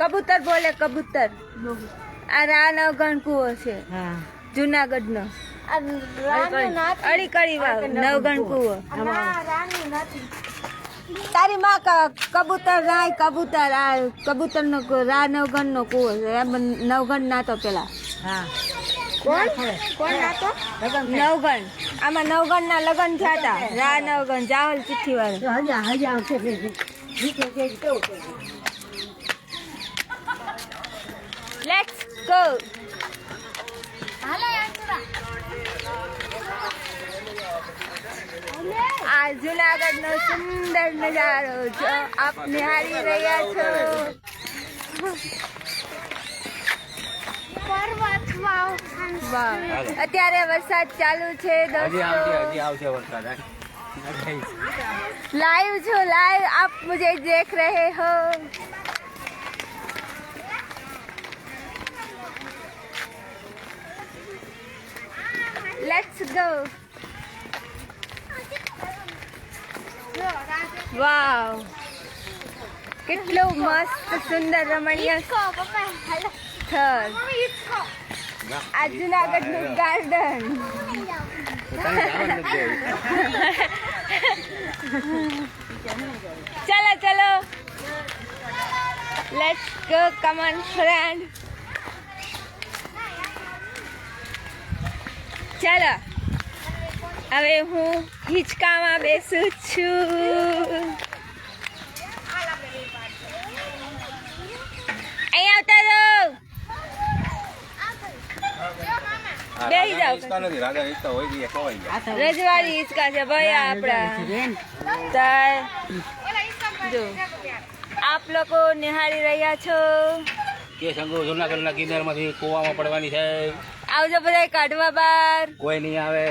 કબૂતર બોલે કબૂતર. આ રાનવગણ કુવો છે જુનાગઢ નો. અડીકડી વાવ નવગણ કુવો. તારી માં કબૂતર રાય કબૂતર આ કબૂતર નો રાનવગણ નો કુવો છે. નવગણ નાતો પેલા. કોણ નાતો? નવગણ. આમાં નવગણ ના લગ્ન થયા હતા. રાનવગણ જાવલ ચિઠ્ઠી વાળા. Let's go. આ જુનાગઢ નો સુંદર નજારો જો આપ નિહાળી રહ્યા છો. અત્યારે વરસાદ ચાલુ છે દોસ્તો. लाइव जो लाइव आप मुझे देख रहे हो. Let's go. वाव કેટલું મસ્ત સુંદર રમણીય સ્થળ. આ જુનાગઢ નું ગાર્ડન. चलो चलो let's go come on friend. चलो હવે હું હિંચકામાં બેસું છું. અહીંયા આવતા રહો. બેહી જાઓ. રજવાડી હિંચકા છે ભાઈ આપણા. જો આપ લોકો નિહાળી રહ્યા છો કે સંગો જૂનાગઢના કિનારમાંથી કૂવામાં પડવાની છે. આવજો બધા કાઢવા બહાર. કોઈ નહીં આવે.